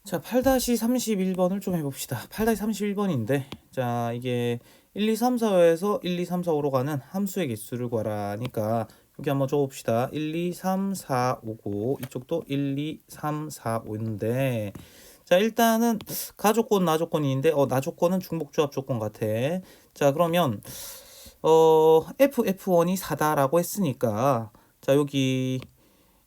자, 8-31번을 좀 해봅시다. 8-31번인데, 자, 이게 1, 2, 3, 4에서 1, 2, 3, 4, 5로 가는 함수의 개수를 구하라니까, 여기 한번 줘봅시다. 1, 2, 3, 4, 5고, 이쪽도 1, 2, 3, 4, 5인데, 자, 일단은 가조건, 나조건인데, 나조건은 중복조합 조건 같아. 자, 그러면, F1이 4다라고 했으니까, 자, 여기,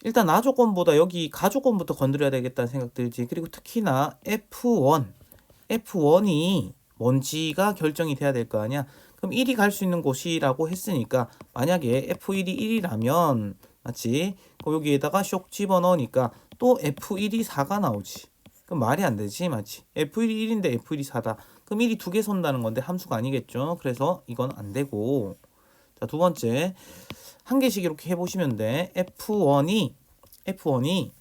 일단 나 조건보다 여기 가 조건부터 건드려야 되겠다는 생각 들지. 그리고 특히나 F1이 뭔지가 결정이 돼야 될 거 아니야. 그럼 1이 갈 수 있는 곳이라고 했으니까 만약에 F1이 1이라면 맞지? 그럼 여기에다가 쇽 집어넣으니까 또 F1이 4가 나오지. 그럼 말이 안 되지, 맞지? F1이 1인데 F1이 4다. 그럼 1이 두 개 선다는 건데 함수가 아니겠죠? 그래서 이건 안 되고. 자, 두 번째. 한 개씩 이렇게 해보시면 돼. F1이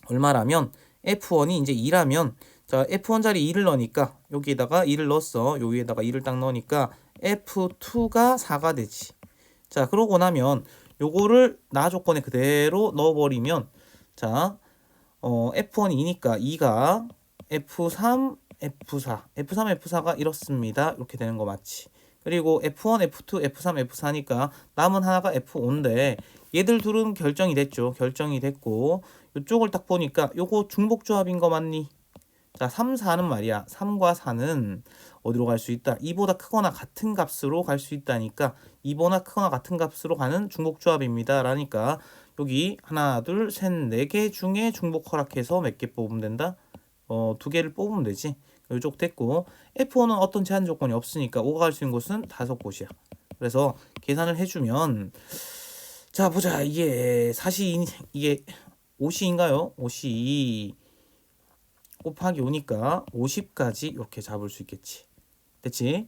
얼마라면 F1이 이제 2라면 자 F1 자리 2를 넣으니까 여기에다가 2를 넣었어. 여기에다가 2를 딱 넣으니까 F2가 4가 되지. 자 그러고 나면 요거를 나 조건에 그대로 넣어버리면 자 F1이 2니까 2가 F3, F4, F3, F4가 이렇습니다. 이렇게 되는 거 맞지? 그리고 F1, F2, F3, F4니까 남은 하나가 F5인데 얘들 둘은 결정이 됐죠. 결정이 됐고 이쪽을 딱 보니까 요거 중복조합인 거 맞니? 자, 3, 4는 말이야. 3과 4는 어디로 갈 수 있다? 2보다 크거나 같은 값으로 갈 수 있다니까 2보다 크거나 같은 값으로 가는 중복조합입니다. 라니까 여기 하나, 둘, 셋, 네 개 중에 중복 허락해서 몇 개 뽑으면 된다? 두 개를 뽑으면 되지. 이쪽 됐고 F5는 어떤 제한 조건이 없으니까 5가 갈 수 있는 곳은 5곳이야. 그래서 계산을 해주면 자 보자 이게 사시 이게 5시인가요? 5시 곱하기 5니까 50까지 이렇게 잡을 수 있겠지. 됐지?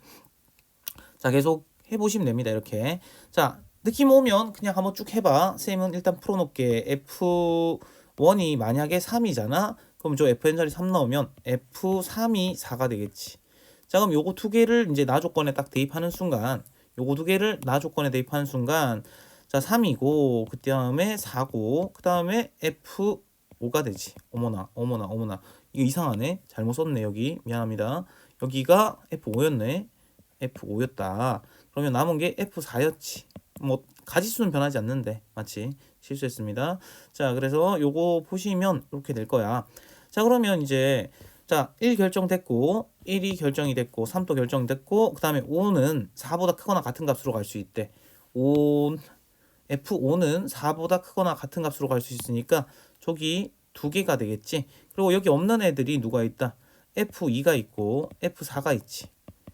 자 계속 해보시면 됩니다. 이렇게 자 느낌 오면 그냥 한번 쭉 해봐. 쌤은 일단 풀어놓을게. F1이 만약에 3이잖아. 그럼 저 Fn 자리 3 넣으면 F3이 4가 되겠지. 자 그럼 요거 두 개를 이제 나 조건에 딱 대입하는 순간 요거 두 개를 나 조건에 대입하는 순간 자 3이고 그 다음에 4고 그 다음에 F5가 되지. 어머나 어머나 어머나 이거 이상하네. 잘못 썼네 여기. 미안합니다. 여기가 F5였네. F5였다. 그러면 남은 게 F4였지. 뭐 가지수는 변하지 않는데 맞지? 실수했습니다. 자 그래서 요거 보시면 이렇게 될 거야. 자 그러면 이제 자 1 결정됐고 1이 결정이 됐고 3도 결정됐고 그 다음에 5는 4보다 크거나 같은 값으로 갈 수 있대. 5 F5는 4보다 크거나 같은 값으로 갈 수 있으니까 저기 두 개가 되겠지. 그리고 여기 없는 애들이 누가 있다? F2가 있고 F4가 있지.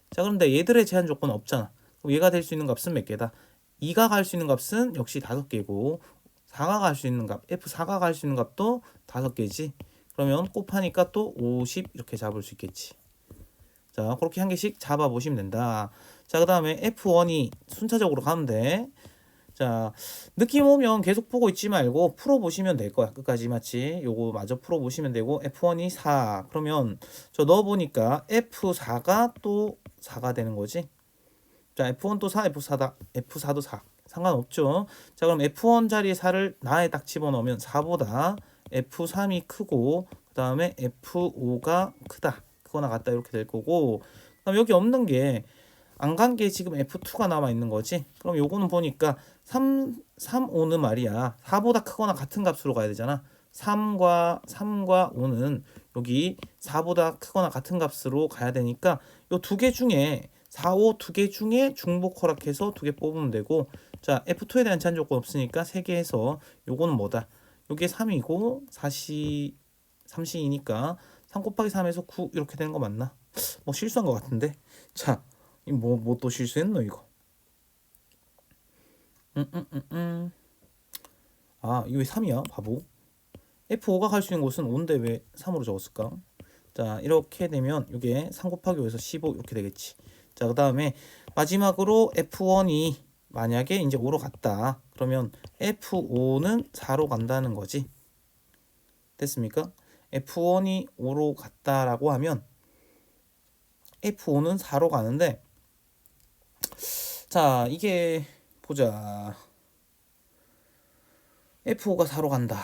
자 그런데 얘들의 제한 조건은 없잖아. 그럼 얘가 될 수 있는 값은 몇 개다? 2가 갈 수 있는 값은 역시 5개고 4가 갈 수 있는 값, F4가 갈 수 있는 값도 5개지. 그러면 곱하니까 또 50 이렇게 잡을 수 있겠지. 자 그렇게 한 개씩 잡아보시면 된다. 자 그 다음에 F1이 순차적으로 가면 돼. 자 느낌 오면 계속 보고 있지 말고 풀어보시면 될 거야. 끝까지 맞지? 요거 마저 풀어보시면 되고 F1이 4 그러면 저 넣어보니까 F4가 또 4가 되는 거지. 자 F1도 4, F4다. F4도 4 상관없죠. 자 그럼 F1 자리에 4를 나에 딱 집어넣으면 4보다 F3이 크고 그 다음에 F5가 크다. 크거나 같다 이렇게 될 거고 그다음 여기 없는 게 안 간 게 지금 F2가 남아 있는 거지. 그럼 요거는 보니까 5는 말이야. 4보다 크거나 같은 값으로 가야 되잖아. 3과 5는 여기 4보다 크거나 같은 값으로 가야 되니까 요 두 개 중에 4, 5 두 개 중에 중복 허락해서 두 개 뽑으면 되고 자 F2에 대한 제한 조건 없으니까 3개 해서 요거는 뭐다? 요게 3이고 4시 3시이니까 3 곱하기 3에서 9 이렇게 되는 거 맞나? 뭐 실수한 것 같은데. 자 뭐 또 실수했노 이거. 아 이거 왜 3이야 바보. F5가 갈 수 있는 곳은 5인데 왜 3으로 적었을까. 자 이렇게 되면 이게 3 곱하기 5에서 15 이렇게 되겠지. 자 그 다음에 마지막으로 F1이 만약에 이제 5로 갔다 그러면 F5는 4로 간다는 거지. 됐습니까? F1이 5로 갔다라고 하면 F5는 4로 가는데 자 이게 보자. F5가 4로 간다.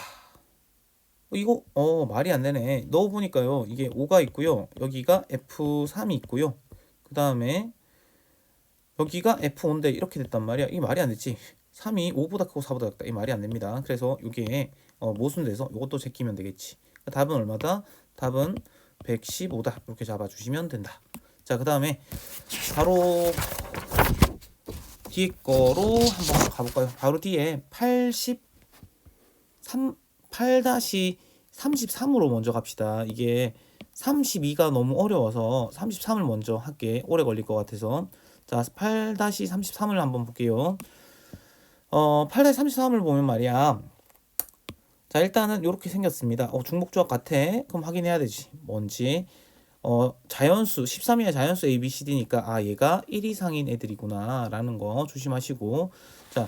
이거 말이 안 되네. 넣어 보니까요. 이게 5가 있고요. 여기가 F3이 있고요. 그다음에 여기가 F5인데 이렇게 됐단 말이야. 이 말이 안 되지. 3이 5보다 크고 4보다 작다. 이 말이 안 됩니다. 그래서 이게 모순돼서 이것도 제끼면 되겠지. 답은 얼마다? 답은 115다. 이렇게 잡아주시면 된다. 자, 그다음에 바로 뒤에 거로 한번 가볼까요? 바로 뒤에 8-33으로 먼저 갑시다. 이게 32가 너무 어려워서 33을 먼저 할게. 오래 걸릴 것 같아서. 자, 8-33을 한번 볼게요. 8-33을 보면 말이야. 자, 일단은 이렇게 생겼습니다. 중복조합 같아. 그럼 확인해야 되지. 뭔지. 자연수 13이야 자연수 A, B, C, D니까 얘가 1 이상인 애들이구나 라는 거 조심하시고. 자,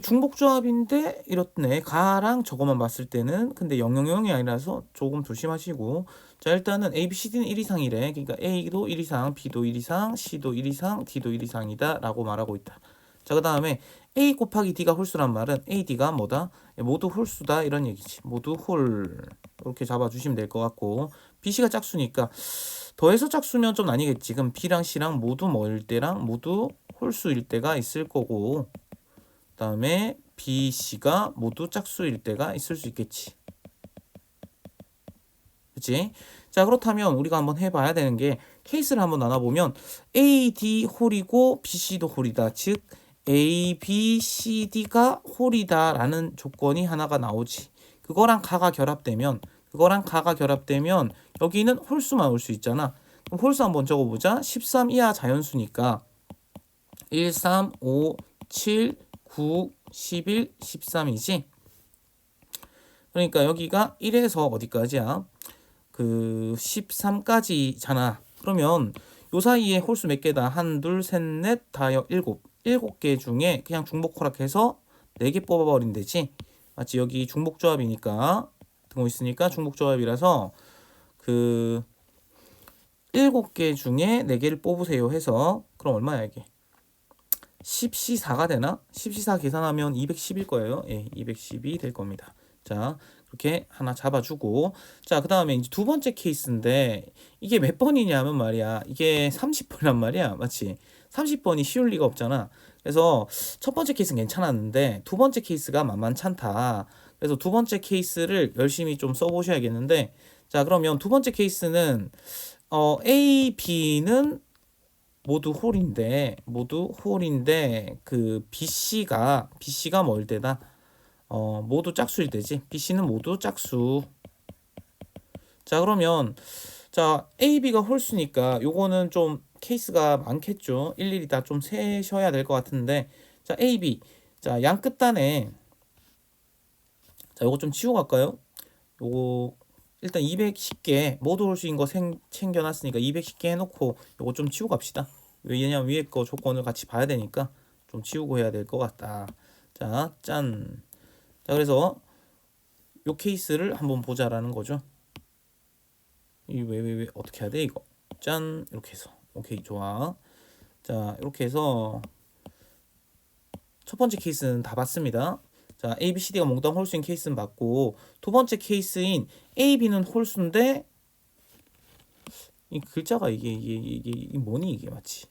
중복조합인데 이렇네. 가랑 저거만 봤을 때는 근데 000이 아니라서 조금 조심하시고. 자, 일단은 A, B, C, D는 1 이상이래. 그러니까 A도 1 이상, B도 1 이상, C도 1 이상, D도 1 이상이다 라고 말하고 있다. 자, 그 다음에 A 곱하기 D가 홀수란 말은 A, D가 뭐다? 모두 홀수다 이런 얘기지. 모두 홀. 이렇게 잡아주시면 될 것 같고. B, C가 짝수니까 더해서 짝수면 좀 아니겠지. 그럼 B랑 C랑 모두 뭐일 때랑 모두 홀수일 때가 있을 거고, 그 다음에 B, C가 모두 짝수일 때가 있을 수 있겠지. 그치? 자, 그렇다면 우리가 한번 해봐야 되는 게 케이스를 한번 나눠보면 A, D 홀이고 B, C도 홀이다. 즉 A, B, C, D가 홀이다 라는 조건이 하나가 나오지. 그거랑 가가 결합되면 여기는 홀수만 올 수 있잖아. 그럼 홀수 한번 적어보자. 13 이하 자연수니까 1, 3, 5, 7, 9, 11, 13이지. 그러니까 여기가 1에서 어디까지야? 그 13까지잖아. 그러면 요 사이에 홀수 몇 개다? 1, 2, 3, 4, 5, 7개 중에 그냥 중복 허락해서 4개 뽑아버리면 되지. 맞지? 여기 중복조합이니까 등호 있으니까 중복조합이라서 그 7개 중에 4개를 뽑으세요 해서 그럼 얼마야 이게? 10C4가 되나? 10C4 계산하면 210일 거예요. 예, 210이 될 겁니다. 자, 그렇게 하나 잡아주고. 자, 그 다음에 이제 두 번째 케이스인데 이게 몇 번이냐면 말이야. 이게 30번이란 말이야. 맞지? 30번이 쉬울 리가 없잖아. 그래서 첫 번째 케이스는 괜찮았는데 두 번째 케이스가 만만찮다. 그래서 두 번째 케이스를 열심히 좀 써보셔야겠는데, 자, 그러면 두 번째 케이스는 A, B는 모두 홀인데 그 BC가 뭘 때다? 모두 짝수일 때지. BC는 모두 짝수. 자, 그러면 자, A, B가 홀수니까 요거는 좀 케이스가 많겠죠. 일일이 다 좀 세셔야 될 것 같은데. 자, A, B. 자, 양 끝단에 자, 요거 좀 치우고 갈까요? 요거 일단 210개 모두 홀수인 거 챙겨놨으니까 210개 해놓고 요거 좀 치우고 갑시다. 왜냐면 위에 거 조건을 같이 봐야 되니까 좀 치우고 해야 될 것 같다. 자, 짠. 자, 그래서 요 케이스를 한번 보자라는 거죠. 이 왜 어떻게 해야 돼 이거? 짠, 이렇게 해서 오케이, 좋아. 자, 이렇게 해서 첫 번째 케이스는 다 봤습니다. 자, A, B, C, D가 몽땅 홀수인 케이스는 봤고, 두 번째 케이스인 A, B는 홀수인데 이 글자가 이게 뭐니 이게 맞지?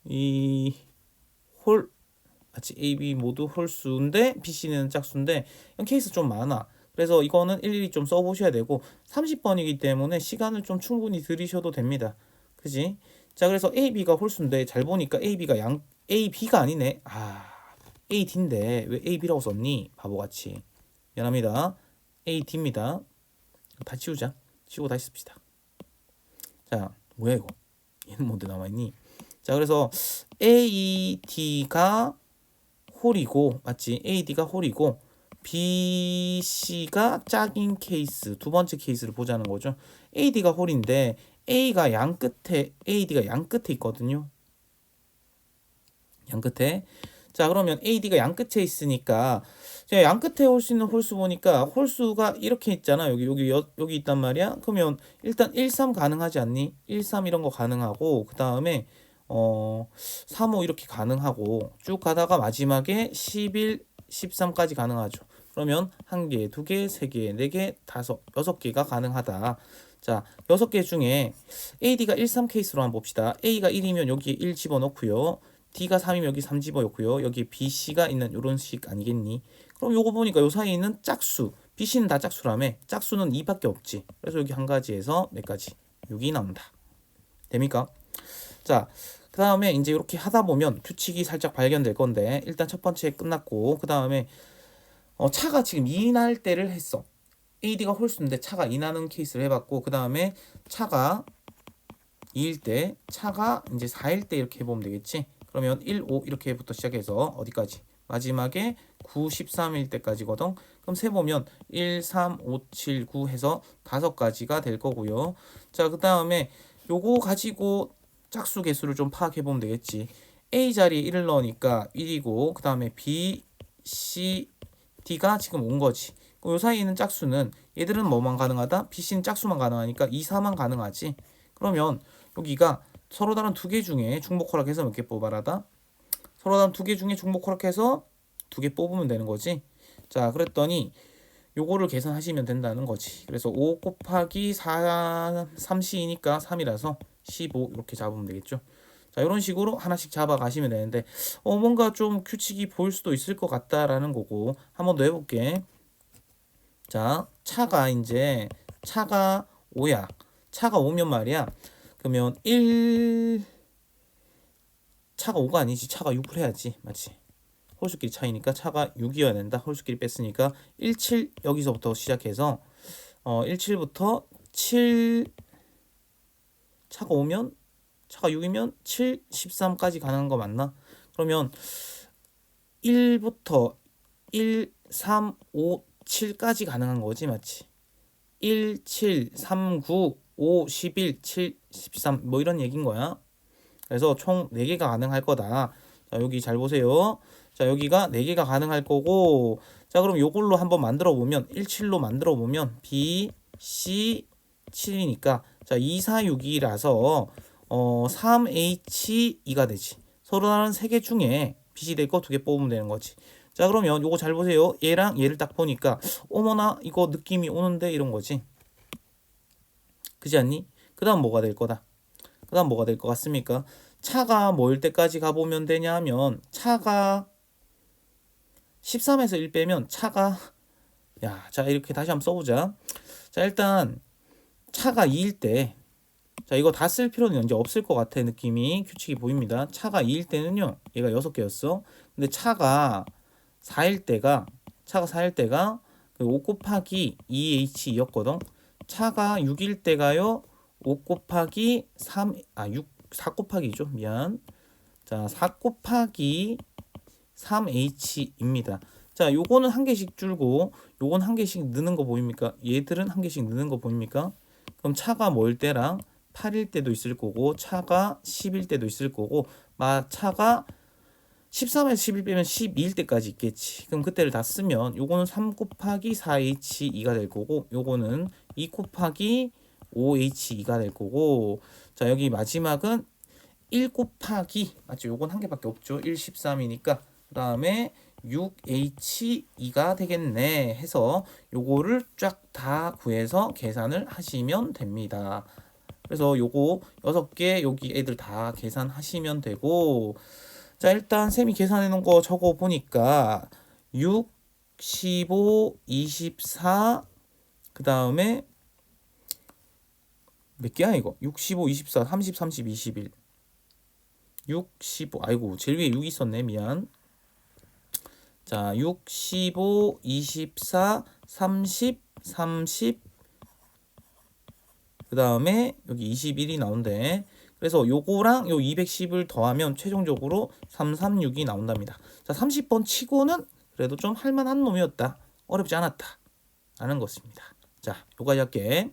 이 홀 맞지? A, B 모두 홀수인데 B, C는 짝수인데 이런 케이스 좀 많아. 그래서 이거는 일일이 좀 써보셔야 되고 30번이기 때문에 시간을 좀 충분히 들이셔도 됩니다. 그지? 자, 그래서 A, B가 홀수인데 잘 보니까 A, B가 A, B가 아니네. A, D인데 왜 A, B라고 썼니? 바보같이. 미안합니다. A, D입니다. 다 치우자. 치우고 다시 씁시다. 자, 뭐야 이거? 얘는 뭔데 남아있니? 자, 그래서 A, D가 홀이고, 맞지? A, D가 홀이고 B, C가 짝인 케이스, 두 번째 케이스를 보자는 거죠. A, D가 홀인데 A가 양 끝에, A, D가 양 끝에 있거든요. 양 끝에. 자, 그러면 A, D가 양 끝에 있으니까 제가 양 끝에 올 수 있는 홀수 보니까 홀수가 이렇게 있잖아. 여기 있단 말이야. 그러면 일단 1, 3 가능하지 않니? 1, 3 이런 거 가능하고 그 다음에 3, 5 이렇게 가능하고 쭉 가다가 마지막에 11, 13까지 가능하죠. 그러면 1개, 2개, 3개, 4개, 5, 6개가 가능하다. 자, 6개 중에 AD가 1, 3 케이스로 한번 봅시다. A가 1이면 여기에 1 집어넣고요. D가 3이면 여기 3 집어넣고요. 여기 B, C가 있는 이런 식 아니겠니? 그럼 요거 보니까 요 사이에 있는 짝수, B, C는 다 짝수라며. 짝수는 2밖에 없지. 그래서 여기 한 가지에서 몇 가지? 6이 나온다. 됩니까? 자, 그 다음에 이제 이렇게 하다 보면 규칙이 살짝 발견될 건데, 일단 첫 번째 끝났고, 그 다음에 차가 지금 2날 때를 했어. AD가 홀수인데 차가 2나는 케이스를 해봤고, 그 다음에 차가 2일 때, 차가 이제 4일 때 이렇게 해보면 되겠지. 그러면 1, 5 이렇게부터 시작해서 어디까지? 마지막에 9, 13일 때까지거든. 그럼 세보면 1, 3, 5, 7, 9 해서 5가지가 될 거고요. 자, 그 다음에 요거 가지고 짝수 개수를 좀 파악해 보면 되겠지. A 자리에 1을 넣으니까 1이고, 그 다음에 B, C, D가 지금 온 거지. 요 사이에 있는 짝수는 얘들은 뭐만 가능하다? B, C는 짝수만 가능하니까 2, 4만 가능하지. 그러면 여기가 서로 다른 2개 중에 중복 허락해서 몇 개 뽑아라다? 서로 다른 2개 중에 중복 허락해서 2개 뽑으면 되는 거지. 자, 그랬더니 요거를 계산하시면 된다는 거지. 그래서 5 곱하기 4, 3C이니까 3이라서 15 이렇게 잡으면 되겠죠. 자, 이런 식으로 하나씩 잡아 가시면 되는데 뭔가 좀 규칙이 보일 수도 있을 것 같다라는 거고, 한 번 더 해볼게. 자, 차가 5야. 차가 5면 말이야. 그러면 차가 5가 아니지. 차가 6을 해야지. 맞지? 홀수끼리 차이니까 차가 6이어야 된다. 홀수끼리 뺐으니까 1, 7 여기서부터 시작해서 1, 7부터 7 차가 5면 차가 6이면 7, 13까지 가능한 거 맞나? 그러면 1부터 1, 3, 5, 7까지 가능한 거지, 맞지? 1, 7, 3, 9, 5, 11, 7, 13 뭐 이런 얘기인 거야. 그래서 총 4개가 가능할 거다. 자, 여기 잘 보세요. 자, 여기가 4개가 가능할 거고, 자, 그럼 요걸로 한번 만들어 보면 17로 만들어 보면 B, C, 7이니까 자, 2, 4, 6이라서 3H2가 되지. 서로 다른 3개 중에 빛이 될 거 2개 뽑으면 되는 거지. 자, 그러면 요거 잘 보세요. 얘랑 얘를 딱 보니까 어머나 이거 느낌이 오는데 이런 거지. 그지 않니? 그 다음 뭐가 될 거다. 그 다음 뭐가 될 것 같습니까? 차가 뭐일 때까지 가보면 되냐면 차가 13에서 1 빼면 차가 자, 이렇게 다시 한번 써보자. 자, 일단 차가 2일 때, 자, 이거 다 쓸 필요는 이제 없을 것 같아. 느낌이 규칙이 보입니다. 차가 2일 때는요, 얘가 6개였어. 근데 차가 4일 때가 5 곱하기 2H였거든. 차가 6일 때가요, 5 곱하기 3, 4 곱하기죠. 미안. 자, 4 곱하기 3H입니다. 자, 요거는 한 개씩 줄고 요건 한 개씩 느는 거 보입니까? 얘들은 한 개씩 느는 거 보입니까? 그럼 차가 뭐일 때랑 8일 때도 있을 거고 차가 10일 때도 있을 거고 차가 13에서 11 빼면 12일 때까지 있겠지. 그럼 그때를 다 쓰면 요거는 3 곱하기 4H2가 될 거고 요거는 2 곱하기 5H2가 될 거고, 자, 여기 마지막은 1 곱하기, 맞죠? 요건 한 개밖에 없죠. 1, 13이니까 그 다음에 6H2가 되겠네 해서 요거를 쫙 다 구해서 계산을 하시면 됩니다. 그래서 요거 6개 여기 애들 다 계산하시면 되고, 자, 일단 쌤이 계산해 놓은 거 적어 보니까 6, 15, 24, 그 다음에 몇 개야 이거? 6, 15, 24, 30, 30, 21 6, 15 아이고 제일 위에 6 있었네. 미안. 자, 6, 15, 24, 30, 30, 그 다음에 여기 21이 나온대. 그래서 요거랑 요 210을 더하면 최종적으로 336이 나온답니다. 자, 30번 치고는 그래도 좀 할만한 놈이었다. 어렵지 않았다. 라는 것입니다. 자, 요까지 할게.